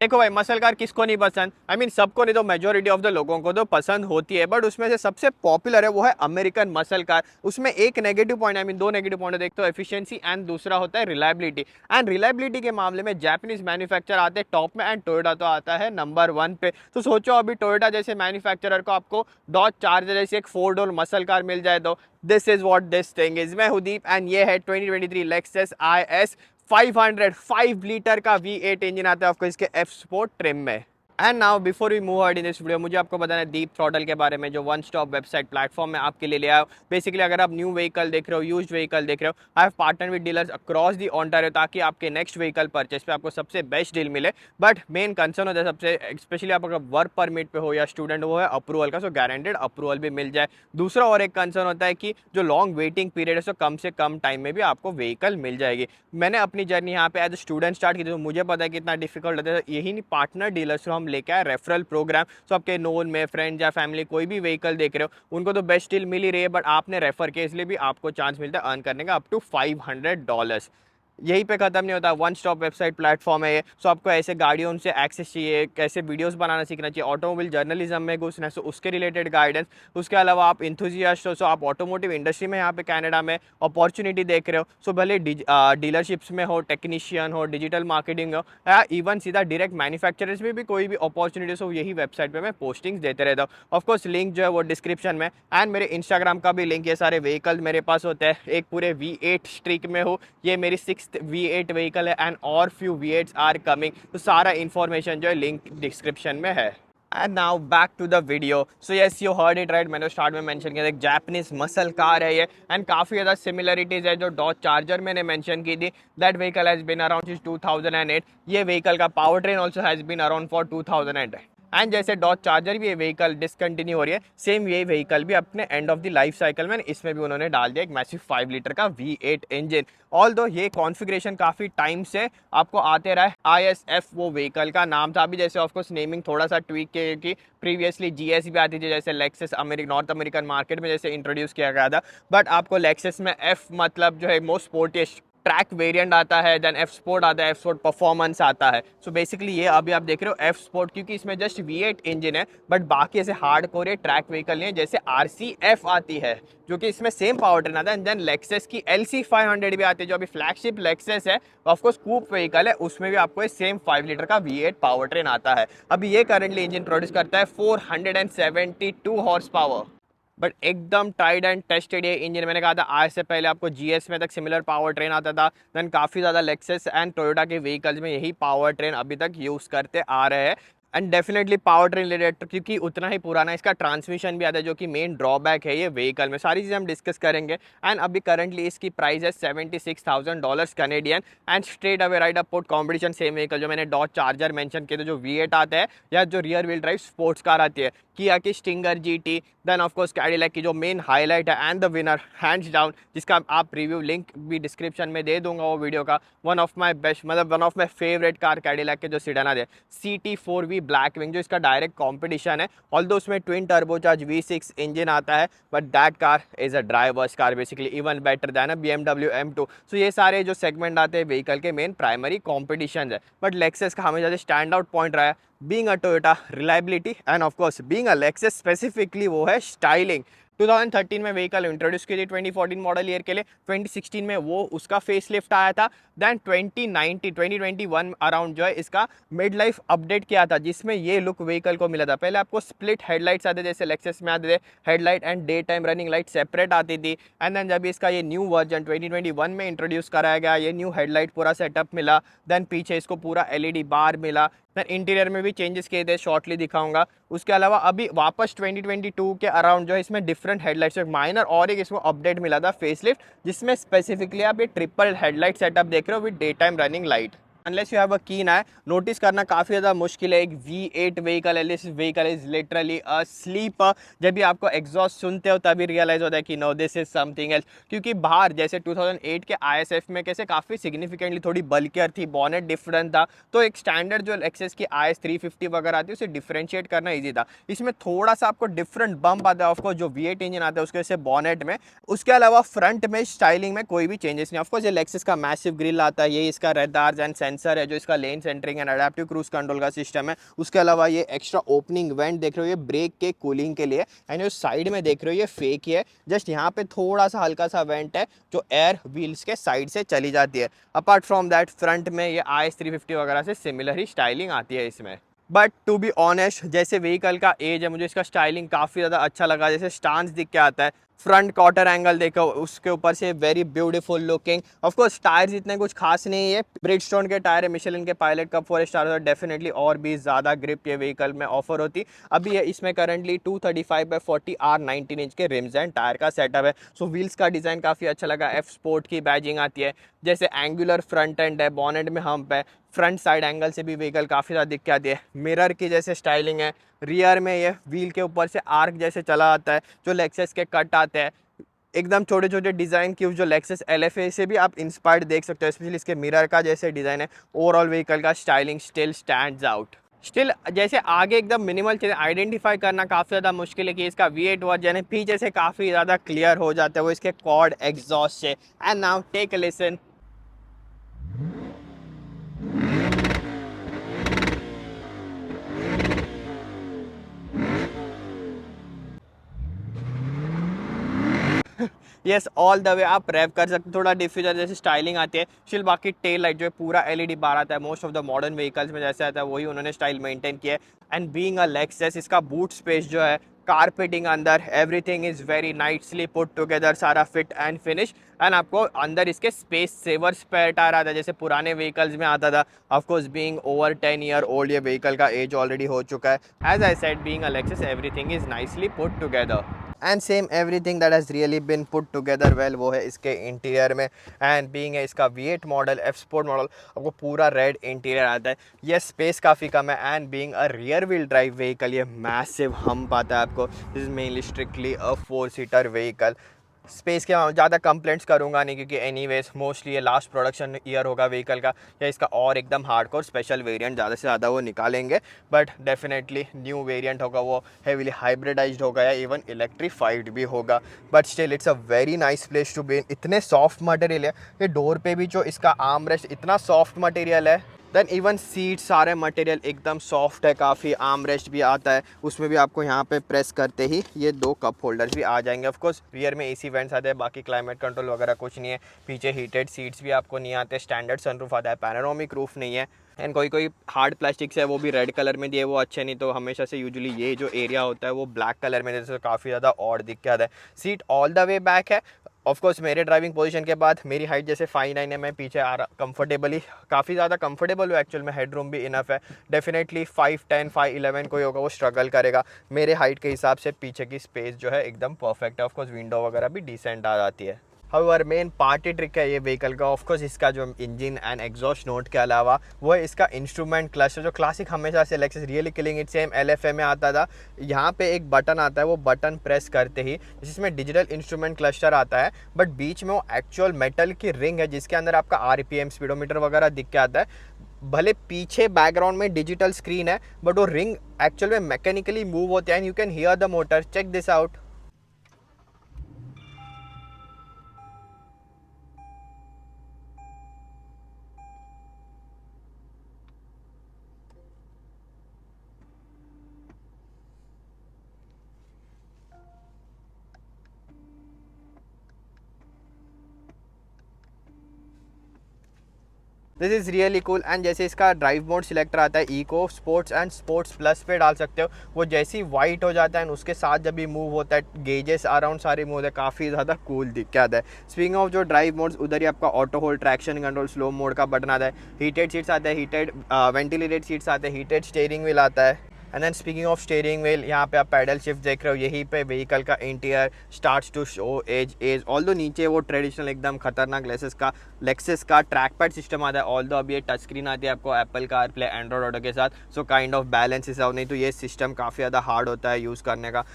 देखो भाई, muscle car किसको नहीं पसंद, आई मीन सबको नहीं तो मेजोरिटी ऑफ द लोगों को तो पसंद होती है, बट उसमें से सबसे पॉपुलर है वो है अमेरिकन मसल कार। उसमें एक नेगेटिव पॉइंट, आई मीन दो नेगेटिव पॉइंट देखते हो, एफिशिएंसी एंड दूसरा होता है रिलायबिलिटी। एंड रिलायबिलिटी के मामले में जापानीज मैन्युफैक्चर आते हैं टॉप में, एंड टोयोटा तो आता है नंबर 1 पे। तो सोचो अभी टोयोटा जैसे मैन्युफैक्चरर को आपको डॉज चार्जर जैसे एक 4 डोर मसल कार मिल जाए तो this is what this thing is. मैं हूं दीप एंड ये है 2023 लेक्सस IS 500 5 लीटर का V8 इंजन आता है आपको इसके F स्पोर्ट ट्रिम में। And now before we move out in this video, मुझे आपको बताना है डीप थ्रॉटल के बारे में, जो वन स्टॉप वेबसाइट प्लेटफॉर्म में आपके लिए ले आया। बेसिकली अगर आप न्यू व्हीकल देख रहे हो, यूज्ड व्हीकल देख रहे हो, I have partner with dealers across the Ontario ताकि आपके नेक्स्ट व्हीकल परचेस पे आपको सबसे बेस्ट डील मिले। बट मेन कंसर्न होता है सबसे, स्पेशली आप अगर वर्क परमिट पे हो या स्टूडेंट, वो है अप्रूवल का। सो गारंटेड अप्रूवल भी मिल जाए। दूसरा और एक कंसर्न होता है कि जो लॉन्ग वेटिंग पीरियड है, सो कम से कम टाइम में भी आपको व्हीकल मिल जाएगी। मैंने अपनी जर्नी यहाँ पे एज स्टूडेंट स्टार्ट की थी, तो मुझे पता है कितना डिफिकल्ट होता है। यही नहीं, पार्टनर डीलर्स हम लेके आए रेफरल प्रोग्राम। सो आपके नोन में फ्रेंड या फैमिली कोई भी व्हीकल देख रहे हो, उनको तो बेस्ट डील मिल ही रही है, बट आपने रेफर किया इसलिए भी आपको चांस मिलता है अर्न करने का अप टू $500। यहीं पे खत्म नहीं होता, वन स्टॉप वेबसाइट प्लेटफॉर्म है ये। सो आपको ऐसे गाड़ियों से एक्सेस चाहिए, कैसे वीडियोस बनाना सीखना चाहिए, ऑटोमोबाइल जर्नलिज्म में घुसना है, सो उसके रिलेटेड गाइडेंस। उसके अलावा आप इंथुजियास्ट हो, सो आप ऑटोमोटिव इंडस्ट्री में यहाँ पे कनाडा में अपॉर्चुनिटी देख रहे हो, सो भले डीलरशिप्स में हो, टेक्नीशियन हो, डिजिटल मार्केटिंग हो, या इवन सीधा डायरेक्ट मैन्युफैक्चरर्स में भी कोई भी अपॉर्चुनिटीज हो, यही वेबसाइट पर मैं पोस्टिंग्स देते रहता हूँ। ऑफकोर्स लिंक जो है वो डिस्क्रिप्शन में, एंड मेरे इंस्टाग्राम का भी लिंक। ये सारे व्हीकल मेरे पास होते हैं, एक पूरे V8 स्ट्रीक में हो, ये मेरी 6th V8 व्हीकल है, एंड और फ्यू V8s आर कमिंग। तो सारा इन्फॉर्मेशन जो है लिंक डिस्क्रिप्शन में है। And now back to the video. So yes, you heard it right, मैंने स्टार्ट में मेंशन किया था, एक जापानीज मसल कार है ये, एंड काफ़ी ज़्यादा सिमिलरिटीज़ है जो डॉज चार्जर मैंने मेंशन की थी। That vehicle has been around since 2008। ये व्हीकल का power train also has been around for 2008। And जैसे डॉज चार्जर भी ये व्हीकल डिसकंटिन्यू हो रही है, सेम ये व्हीकल भी अपने end of the life cycle में इसमें भी उन्होंने डाल दिया एक मैसिव 5 लीटर का V8 इंजन। ऑल दो ये कॉन्फ़िगरेशन काफ़ी टाइम से आपको आते रहा है। ISF वो व्हीकल का नाम था। अभी जैसे ऑफकोर्स नेमिंग थोड़ा सा ट्वीक के कि प्रीवियसली GS भी आती थी, जैसे लेक्सस नॉर्थ अमेरिकन मार्केट में जैसे इंट्रोड्यूस किया गया था, बट आपको लेक्सस में F मतलब जो है मोस्ट स्पोर्टिएस्ट ट्रैक वेरिएंट आता है, देन F स्पोर्ट आता है, F स्पोर्ट परफॉर्मेंस आता है। सो बेसिकली ये अभी आप देख रहे हो F स्पोर्ट, क्योंकि इसमें जस्ट V8 इंजन है, बट बाकी ऐसे हार्ड कोर ट्रैक व्हीकल नहीं है जैसे RCF आती है, जो कि इसमें सेम पावर ट्रेन आता है। एंड देन लेक्सस की LC 500 भी आती है, जो अभी फ्लैगशिप लेक्सस है, ऑफकोर्स कूप व्हीकल है, उसमें भी आपको सेम 5 लीटर का V8 पावर ट्रेन आता है। अभी ये करंटली इंजन प्रोड्यूस करता है 472 हॉर्स पावर, बट एकदम टाइड एंड टेस्टेड ये इंजन। मैंने कहा था आज से पहले आपको GS में तक सिमिलर पावर ट्रेन आता था, देन काफ़ी ज़्यादा लेक्सस एंड टोयोटा के व्हीकल्स में यही पावर ट्रेन अभी तक यूज़ करते आ रहे हैं। And definitely power train related, क्योंकि उतना ही पुराना इसका ट्रांसमिशन भी आता है, जो कि मेन ड्रॉबैक है ये व्हीकल में। सारी चीज़ें हम डिस्कस करेंगे। एंड अभी करंटली इसकी प्राइस है $76,000 Canadian. And straight away right up put competition same vehicle जो मैंने डॉज चार्जर मेंशन किया था, जो V8 आता है, या जो rear wheel drive sports car आती है, किया की Stinger GT, then of course Cadillac की जो मेन हाईलाइट है and the winner hands down, जिसका आप रिव्यू लिंक भी डिस्क्रिप्शन में दे दूंगा वो वीडियो का। वन ऑफ माई बेस्ट, मतलब one of my favourite car Cadillac के जो सीडान आते हैं, CT4V ब्लैक विंग, जो इसका डायरेक्ट कॉम्पिटिशन है। ऑल्दो उसमें ट्विन टर्बोचार्ज V6 इंजन आता है, but that car is a drivers car basically, even better than a BMW M2। सो ये सारे जो सेगमेंट आते हैं व्हीकल के मेन प्राइमरी कॉम्पिटिशन है, बट लेक्सस का हमेशा स्टैंड आउट पॉइंट रहा है being a Toyota reliability, end of course being a Lexus specifically वो है स्टाइलिंग। 2013 में व्हीकल इंट्रोड्यूस की थी 2014 मॉडल ईयर के लिए, 2016 में वो उसका फेसलिफ्ट आया था, देन 2021 अराउंड जो है इसका मिड लाइफ अपडेट किया था, जिसमें ये लुक व्हीकल को मिला था। पहले आपको स्प्लिट हेडलाइट्स आते थे, जैसे लेक्सस में आते थे headlight and day time running light separate आती थी। एंड देन जब इसका ये न्यू वर्जन 2021 में इंट्रोड्यूस कराया गया, ये न्यू हेडलाइट पूरा सेटअप मिला, देन पीछे इसको पूरा LED बार मिला, देन इंटीरियर में भी चेंजेस किए थे, शॉर्टली दिखाऊंगा। उसके अलावा अभी वापस 2022 के अराउंड जो है इसमें डिफरेंट हेडलाइट्स माइनर और एक इसको अपडेट मिला था फेसलिफ्ट, जिसमें स्पेसिफिकली आप ये ट्रिपल हेडलाइट सेटअप देख रहे हो with day time running light. Unless you have a कीन आई, नोटिस करना काफ़ी ज़्यादा मुश्किल है। एक V8 व्हीकल है, this vehicle is literally a sleeper. जब भी आपको एग्जॉस्ट सुनते हो तभी रियलाइज होता है कि no this is something else, क्योंकि बाहर जैसे 2008 के ISF में कैसे काफ़ी सिग्निफिकेंटली थोड़ी बल्कियर थी, बॉनेट डिफरेंट था, तो एक स्टैंडर्ड जो लेक्सस की IS 350 वगैरह आती है उसे डिफ्रेंशिएट करना ईजी था। इसमें थोड़ा सा आपको डिफरेंट बम्प आता है, ऑफकोर्स जो V8 इंजन आता है उसके वजह से बॉनेट में। उसके अलावा फ्रंट में स्टाइलिंग में कोई भी चेंजेस नहीं। ऑफकोर्स ये लेक्सस का मैसिव ग्रिल आता है, ये इसका रेडार्स एंड सेंसर है जो इसका lane centering and adaptive cruise control का सिस्टम है। उसके अलावा ये एक्स्ट्रा ओपनिंग वेंट देख रहे हो, ये ब्रेक के कूलिंग के लिए। एंड जो साइड में देख रहे हो ये फेक ही है, जस्ट यहाँ पे थोड़ा सा हल्का सा वेंट है जो एयर व्हील्स के साइड से चली जाती है। अपार्ट फ्रॉम दैट फ्रंट में ये IS350 वगैरह से सिमिलर ही स्टाइलिंग आती है इसमें। बट टू बी ऑनेस्ट, जैसे व्हीकल का एज है, मुझे इसका स्टाइलिंग काफ़ी ज़्यादा अच्छा लगा। जैसे स्टांस दिख के आता है, फ्रंट क्वार्टर एंगल देखो, उसके ऊपर से very beautiful looking. Of course tyres इतने कुछ खास नहीं है, ब्रिजस्टोन के टायर है, मिशेलिन के पायलट कप 4 स्टार है, डेफिनेटली और भी ज़्यादा ग्रिप ये व्हीकल में ऑफर होती। अभी इसमें करंटली 235/40 R19 इंच के रिम्स एंड टायर का सेटअप है। सो व्हील्स का डिज़ाइन काफ़ी अच्छा लगा। F स्पोर्ट की बैजिंग आती है, जैसे एंगुलर फ्रंट एंड है, बॉनेट में हम्प है, फ्रंट साइड एंगल से भी व्हीकल काफ़ी ज़्यादा दिख के आती है। मिरर की जैसे स्टाइलिंग है, रियर में ये व्हील के ऊपर से आर्क जैसे चला आता है, जो लेक्सस के कट आते हैं, एकदम छोटे छोटे डिज़ाइन की, जो लेक्सस LFA से भी आप इंस्पायर्ड देख सकते हो, स्पेशली इसके मिरर का जैसे डिज़ाइन है। ओवरऑल व्हीकल का styling still stands out. Still जैसे आगे एकदम मिनिमल चीज़ें आइडेंटिफाई करना काफ़ी ज़्यादा मुश्किल है कि इसका V8 वर्जन है, पीछे से काफ़ी ज़्यादा क्लियर हो जाता है वो इसके क्वाड एग्जॉस्ट से। And now take a listen. Yes, all the way आप रेव कर सकते, थोड़ा डिफ्यूजर जैसी स्टाइलिंग आती है। स्टिल बाकी टेल लाइट जो है पूरा LED बार आता है, most of the modern vehicles में जैसे आता है वही उन्होंने स्टाइल मेंटेन किया है। एंड बीइंग अ लेक्सस, इसका बूट स्पेस जो है, कारपेटिंग अंदर, everything is very nicely put together, सारा फिट एंड फिनिश। एंड आपको अंदर इसके स्पेस सेवर स्पेयर टायर आता है जैसे पुराने व्हीकल्स में आता था। Of course being over 10 year old, ये व्हीकल का एज ऑलरेडी हो चुका है। As I said, being a Lexus, everything is nicely put together. And same everything that has really been put together well वो है इसके इंटीरियर में। And being है इसका V8 model, F sport model, आपको पूरा रेड इंटीरियर आता है। ये स्पेस काफ़ी कम है। And being a rear wheel drive vehicle, ये मैसिव हम्प आता है आपको। This is mainly strictly a 4 seater vehicle. Space के ज़्यादा कंप्लेंट्स करूंगा नहीं, क्योंकि एनीवेज मोस्टली ये लास्ट प्रोडक्शन ईयर होगा व्हीकल का, या इसका और एकदम हार्डकोर स्पेशल वेरिएंट ज़्यादा से ज़्यादा वो निकालेंगे। बट डेफिनेटली न्यू वेरिएंट होगा, वो हेवीली हाइब्रिडाइज्ड होगा या इवन इलेक्ट्रीफाइड भी होगा। But still it's a very nice place to be in. इतने सॉफ्ट मटेरियल है, ये डोर पे भी जो इसका आर्म रेस्ट इतना सॉफ्ट मटेरियल है। देन इवन सीट सारे मटेरियल एकदम सॉफ्ट है काफ़ी। आर्म रेस्ट भी आता है, उसमें भी आपको यहाँ पे प्रेस करते ही ये 2 कप होल्डर्स भी आ जाएंगे। ऑफ कोर्स रियर में AC वेंट्स आते हैं, बाकी क्लाइमेट कंट्रोल वगैरह कुछ नहीं है। पीछे हीटेड सीट्स भी आपको नहीं आते, स्टैंडर्ड सनरूफ आता है, पैनोरामिक रूफ नहीं है। एंड कोई हार्ड प्लास्टिक्स है वो भी रेड कलर में दिए, वो अच्छे नहीं। तो हमेशा से यूजुअली ये जो एरिया होता है वो ब्लैक कलर में, जैसे काफ़ी ज़्यादा और दिख के आता है। Seat all the way back है। ऑफ कोर्स मेरे ड्राइविंग पोजीशन के बाद, मेरी हाइट जैसे 5'9" है, मैं पीछे आ रहा कंफर्टेबली, काफ़ी ज़्यादा कंफर्टेबल हूँ एक्चुअल में। हेड रूम भी इनफ है। डेफिनेटली 5'10", 5'11" कोई होगा वो स्ट्रगल करेगा। मेरे हाइट के हिसाब से पीछे की स्पेस जो है एकदम परफेक्ट है। ऑफकोर्स विंडो वगैरह भी डिसेंट आ जाती है। हाउएवर मेन पार्टी ट्रिक है ये व्हीकल का, ऑफकोर्स इसका जो इंजन एंड एग्जॉस्ट नोट के अलावा वो है इसका इंस्ट्रूमेंट क्लस्टर, जो क्लासिक हमेशा से Lexus really killing it same LFA में आता था। यहाँ पे एक बटन आता है, वो बटन प्रेस करते ही जिसमें डिजिटल इंस्ट्रूमेंट क्लस्टर आता है, बट बीच में वो एक्चुअल मेटल की रिंग है जिसके अंदर आपका RPM स्पीडोमीटर वगैरह दिख के आता है। भले पीछे बैकग्राउंड में डिजिटल स्क्रीन है, बट वो रिंग एक्चुअल में मैकेनिकली मूव होते हैं and you can hear the motor. Check this out. This is really cool. And जैसे इसका ड्राइव मोड सिलेक्टर आता है, eco, sports and sports plus पे डाल सकते हो। वो जैसे ही वाइट हो जाता है उसके साथ जब भी मूव होता है, गेजेस अराउंड सारे मूव होते हैं, काफ़ी ज़्यादा कूल दिख के आता है। स्पीकिंग ऑफ जो ड्राइव मोड्स, उधर ही आपका auto hold, traction control, slow mode का बटन आता है। हीटेड सीट्स आते हैं, हीटेड वेंटिलेटेड सीट्स आते हैं, हीटेड स्टीयरिंग व्हील आता है। And then speaking of steering wheel, यहाँ पे आप पैडल शिफ्ट देख रहे हो, यहीं पे व्हीकल का interior starts to show age. Although नीचे वो ट्रेडिशनल एकदम खतरनाक लेक्सस का ट्रैक पैड सिस्टम आता है। ऑल्दो अब ये टच स्क्रीन आती है आपको एप्पल कारप्ले, एंड्रॉइड ऑटो के साथ, so kind of balance is out. नहीं तो ये सिस्टम काफ़ी ज़्यादा हार्ड होता है यूज़ करने का।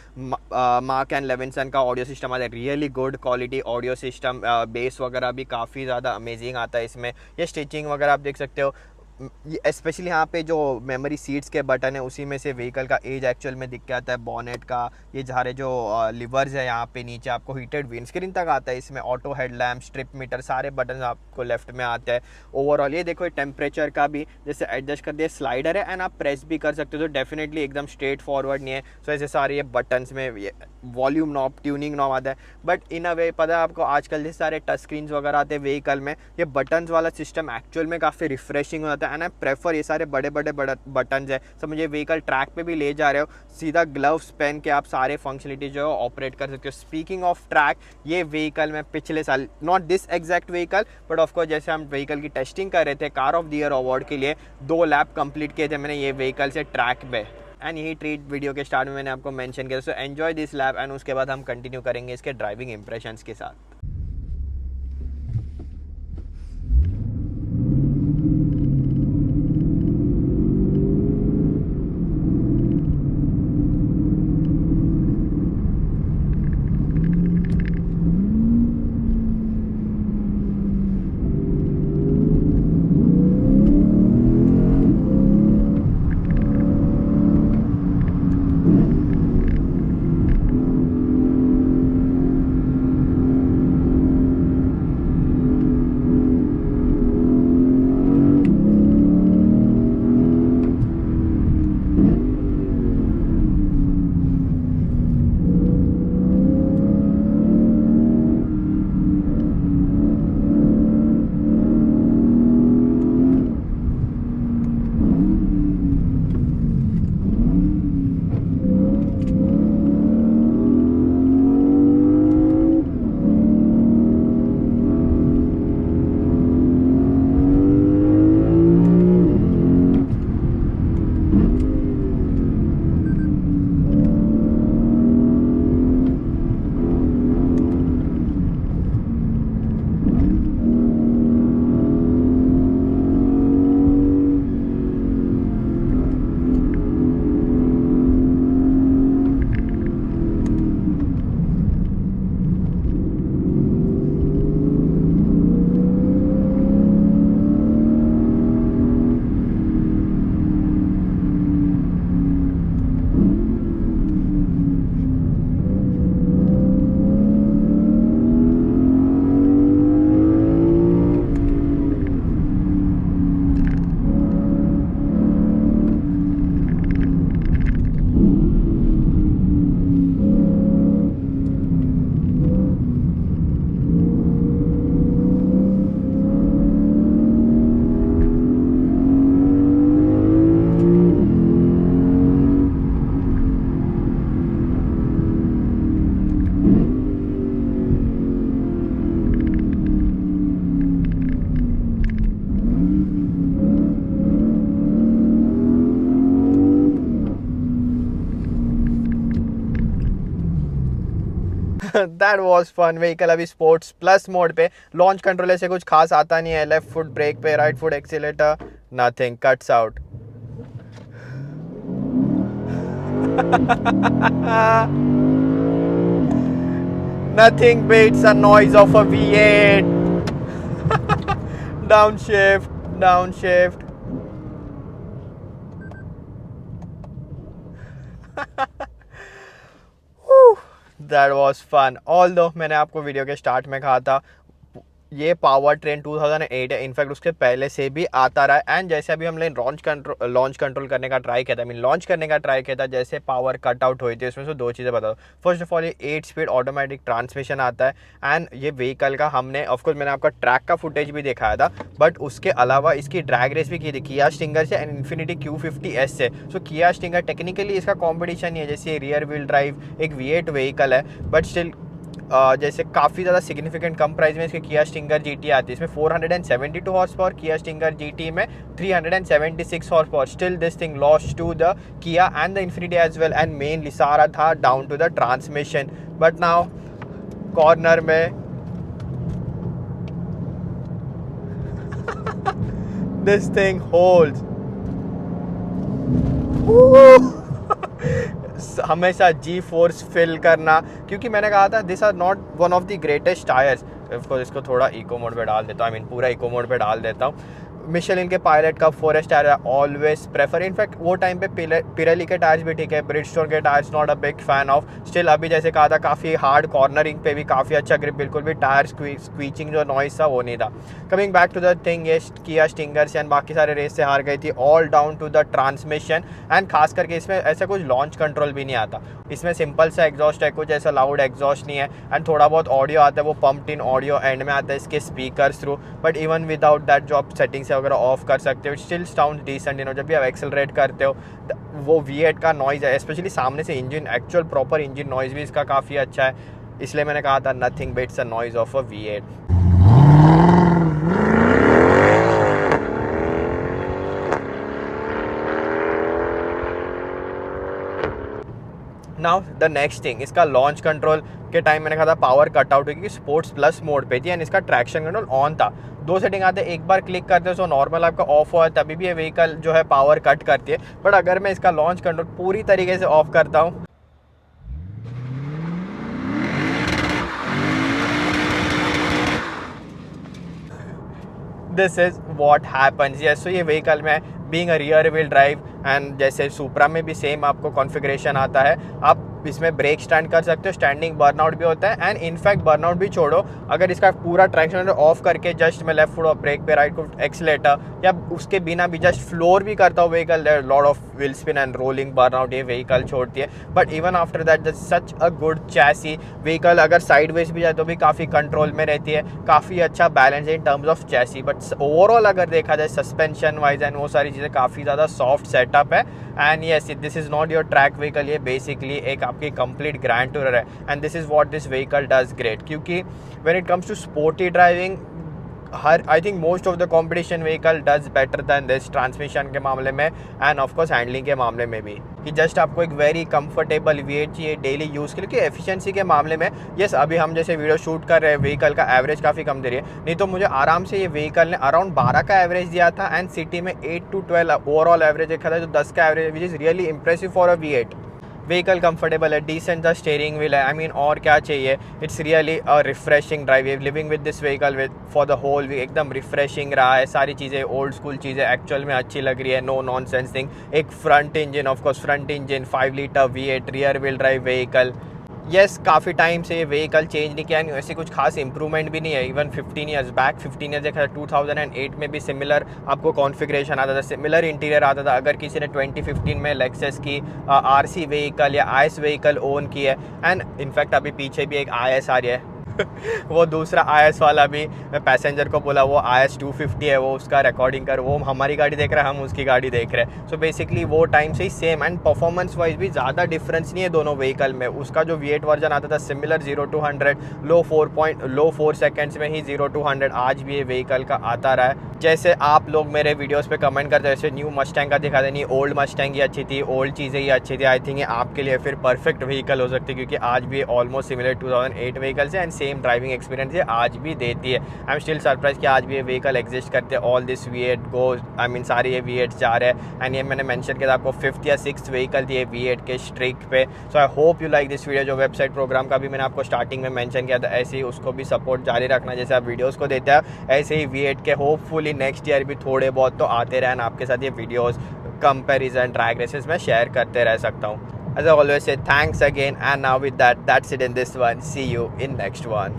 मार्क एंड लेविंसन का ऑडियो सिस्टम आता है, really good quality audio system. Base वगैरह भी काफ़ी ज़्यादा अमेजिंग आता है इसमें। ये स्टिचिंग वगैरह आप देख सकते हो। स्पेशली यहाँ पे जो मेमोरी सीट्स के बटन है उसी में से व्हीकल का एज एक्चुअल में दिख के आता है, बॉनेट का ये सारे जो लिवर्स है यहाँ पे नीचे आपको हीटेड विंडस्क्रीन तक आता है, इसमें ऑटो हेडलैम्प, स्ट्रिप मीटर, सारे बटन आपको लेफ्ट में आते हैं। ओवरऑल ये देखो टेम्परेचर का भी जैसे एडजस्ट कर दिया, स्लाइडर है एंड आप प्रेस भी कर सकते हो, तो डेफिनेटली एकदम स्ट्रेट फॉरवर्ड नहीं है। सो ऐसे सारे ये बटन्स में ये वॉल्यूम नॉब, ट्यूनिंग नॉब आता है, बट इन अ वे पता है आपको आजकल जैसे सारे टच स्क्रीन वगैरह आते हैं व्हीकल में, ये बटन्स वाला सिस्टम एक्चुअल में काफ़ी रिफ्रेशिंग हो जाता है एंड आई प्रेफर ये सारे बड़े बड़े बटन्स है। सब मुझे व्हीकल ट्रैक पे भी ले जा रहे हो, सीधा ग्लव्स पहन के आप सारे फंक्शनलिटी जो है ऑपरेट कर सकते हो। स्पीकिंग ऑफ ट्रैक, ये व्हीकल में पिछले साल, not this exact vehicle but of course जैसे हम व्हीकल की टेस्टिंग कर रहे थे car of the year award के लिए, 2 लैप कंप्लीट किए थे मैंने ये व्हीकल से ट्रैक पे, एंड यही ट्रीट वीडियो के स्टार्ट में मैंने आपको मेंशन किया। So enjoy this lap and उसके बाद हम कंटिन्यू करेंगे इसके ड्राइविंग इंप्रेशंस के साथ। That was fun. व्हीकल अभी स्पोर्ट्स प्लस मोड पे, लॉन्च कंट्रोल से कुछ खास आता नहीं है, लेफ्ट फुट ब्रेक पे, right foot accelerator, nothing, cuts out. Nothing beats the noise of a V8. Downshift, downshift. That was fun. Although मैंने आपको वीडियो के स्टार्ट में कहा था ये पावर ट्रेन 2008 है, इनफैक्ट उसके पहले से भी आता रहा है। एंड जैसे अभी हमने लॉन्च कंट्रोल करने का ट्राई किया था, लॉन्च करने का ट्राई किया था, जैसे पावर कट आउट हुई थी उसमें से 2 चीज़ें बताओ। फर्स्ट ऑफ ऑल ये 8 स्पीड ऑटोमेटिक ट्रांसमिशन आता है एंड ये व्हीकल का हमने ऑफकोर्स मैंने आपका ट्रैक का फुटेज भी दिखाया था, बट उसके अलावा इसकी ड्रैग रेस भी की थी किया स्टिंगर से एंड इन्फिनिटी Q50S से। सो किया स्टिंगर टेक्निकली इसका कॉम्पिटिशन नहीं है, जैसे रियर व्हील ड्राइव एक V8 व्हीकल है, बट स्टिल जैसे काफ़ी ज़्यादा सिग्निफिकेंट कम प्राइस में इसके किया स्टिंगर GT आती है। इसमें 472 horse power, Kia Stinger GT में 376 horse power. Still this thing lost to the Kia and the Infiniti as well, and mainly सारा था down to the transmission. But now corner में दिस थिंग होल्ड्स। हमेशा G force feel करना, क्योंकि मैंने कहा था this are not one of the greatest tyres. Of course इसको थोड़ा इको मोड पे डाल देता हूँ, पूरा इको मोड पे डाल देता हूँ। मिशेलिन के पायलट का 4 स्टार है, ऑलवेज प्रेफर। इनफैक्ट वो टाइम पे पिरेली के टायर्स भी ठीक है, ब्रिजस्टोन के tyres not a big fan of. Still अभी जैसे कहा था काफ़ी हार्ड कॉर्नरिंग पे भी काफ़ी अच्छा ग्रिप, बिल्कुल भी टायर स्क्वीचिंग जो नॉइस था वो नहीं था। Coming back to the thing, ये किया स्टिंगर एंड बाकी सारे रेस से हार गई थी, all down to the transmission. And खास करके इसमें ऐसा कुछ लॉन्च कंट्रोल भी नहीं आता, इसमें सिंपल सा एग्जॉस्ट है, कुछ ऐसा लाउड एग्जॉस्ट नहीं है। एंड थोड़ा बहुत ऑडियो आता है, वो पम्प्ड इन ऑडियो एंड में आता है इसके speakers through, but even without that जो आप सेटिंग से वगैरह ऑफ कर सकते हो, स्टिल साउंड डिसेंट। जब भी आप एक्सेलरेट करते हो वो V8 का नॉइज़ है, स्पेशली सामने से engine, actual proper engine noise भी इसका काफ़ी अच्छा है, इसलिए मैंने कहा था nothing bits a noise of a V8। Now the next thing, इसका लॉन्च कंट्रोल के टाइम मैंने कहा था पावर कट आउट क्योंकि स्पोर्ट्स प्लस मोड पे थी एंड इसका ट्रैक्शन कंट्रोल ऑन था। दो सेटिंग आते हैं, एक बार क्लिक करते हो सो नॉर्मल आपका ऑफ हुआ है, तभी भी ये व्हीकल जो है पावर कट करती है। बट अगर मैं इसका लॉन्च कंट्रोल पूरी तरीके से ऑफ करता हूँ, this is what happens. Yes, so ये व्हीकल में being a rear wheel drive and जैसे सुपरा में भी सेम आपको कॉन्फ़िगरेशन आता है, आप इसमें ब्रेक स्टैंड कर सकते हो, स्टैंडिंग बर्नआउट भी होता है। एंड इनफैक्ट बर्नआउट भी छोड़ो, अगर इसका पूरा ट्रैक्शन ऑफ करके जस्ट मैं लेफ्ट फुट और ब्रेक पे, राइट फुट एक्सीलेटर, या उसके बिना भी जस्ट फ्लोर भी करता हूँ vehicle, there lot of wheel spin and rolling burnout ये व्हीकल छोड़ती है। But even after that such a good chassis vehicle, अगर साइडवेज भी जाए तो भी काफ़ी कंट्रोल में रहती है, काफ़ी अच्छा बैलेंस है in terms of chassis. But overall अगर देखा जाए सस्पेंशन वाइज एंड वो सारी चीज़ें, काफ़ी ज़्यादा सॉफ्ट सेटअप है। And yes, this is not your track vehicle, ये बेसिकली एक आपकी कंप्लीट ग्रैंड टूरर है। And this is what this vehicle does great, क्योंकि when it comes to sporty driving, here I think most of the competition vehicle does better than this, transmission के मामले में and of course handling के मामले में भी, कि जस्ट आपको एक वेरी कंफर्टेबल V8 चाहिए डेली यूज़ के लिए। क्योंकि एफिशिएंसी के मामले में यस, अभी हम जैसे वीडियो शूट कर रहे हैं, व्हीकल का एवरेज काफ़ी कम दे रही है, नहीं तो मुझे आराम से ये व्हीकल ने अराउंड 12 का एवरेज दिया था एंड सिटी में 8 to 12 ओवरऑल एवरेज देखा था, जो 10 का average, which is really impressive for a V8। Vehicle comfortable है, डिसेंट सा स्टीयरिंग व्हील है, आई मीन और क्या चाहिए। It's really a refreshing drive, living with this vehicle with for the whole week एकदम रिफ्रेशिंग रहा है। सारी चीज़ें ओल्ड स्कूल चीज़ें एक्चुअल में अच्छी लग रही है, नो नॉनसेंस थिंग। एक front engine, of course front engine 5 litre V8 rear wheel drive vehicle. Yes, काफ़ी टाइम से ये व्हीकल चेंज नहीं किया, ऐसी कुछ खास इंप्रूवमेंट भी नहीं है। इवन 15 ईयर्स बैक, 15 ईयर्स देखा 2008 में भी सिमिलर आपको कॉन्फ़िगरेशन आता था, सिमिलर इंटीरियर आता था। अगर किसी ने 2015 में लेक्सस की RC व्हीकल या IS व्हीकल ओन की है, एंड इनफैक्ट अभी पीछे भी एक IS आ रही है वो दूसरा IS वाला भी, मैं पैसेंजर को बोला वो IS 250 है, वो उसका रिकॉर्डिंग कर, वो हमारी गाड़ी देख रहा है, हम उसकी गाड़ी देख रहे हैं। सो बेसिकली वो टाइम से ही सेम, एंड परफॉर्मेंस वाइज भी ज़्यादा डिफरेंस नहीं है दोनों व्हीकल में। उसका जो V8 वर्जन आता था सिमिलर 0 to 100 लो 4 सेकेंड्स में ही 0 to 100 आज भी ये व्हीकल का आता रहा है। जैसे आप लोग मेरे वीडियोस पे कमेंट करते हैं, जैसे न्यू मस्टैंग का दिखा देनी, ओल्ड मस्टैंग ही अच्छी थी, ओल्ड चीज़ें ही अच्छी थी, आई थिंक ये आपके लिए फिर परफेक्ट व्हीकल हो सकती है, क्योंकि आज भी ऑलमोस्ट सिमिलर 2008 व्हीकल से एंड सेम ड्राइविंग एक्सपीरियंस ये आज भी देती है। आई एम स्टिल सरप्राइज कि आज भी ये व्हीकल एग्जिस्ट करते हैं। All this V8 go, I mean सारे ये V8 जा रहे हैं। एंड ये मैंने मेंशन किया था आपको 5th या 6th व्हीकल थी ये V8 के स्ट्रीक पे। So I hope you like this video. जो वेबसाइट प्रोग्राम का भी मैंने आपको स्टार्टिंग में मेंशन किया था, ऐसे ही उसको भी सपोर्ट जारी रखना, जैसे आप वीडियोस को देते हैं ऐसे ही V8 के होपफुली नेक्स्ट ईयर भी थोड़े बहुत तो आते रहें, आपके साथ ये वीडियोस कंपैरिजन ट्रैक रेसेस में शेयर करते रह सकता हूँ। As I always say, thanks again, and now with that, that's it in this one. See you in next one.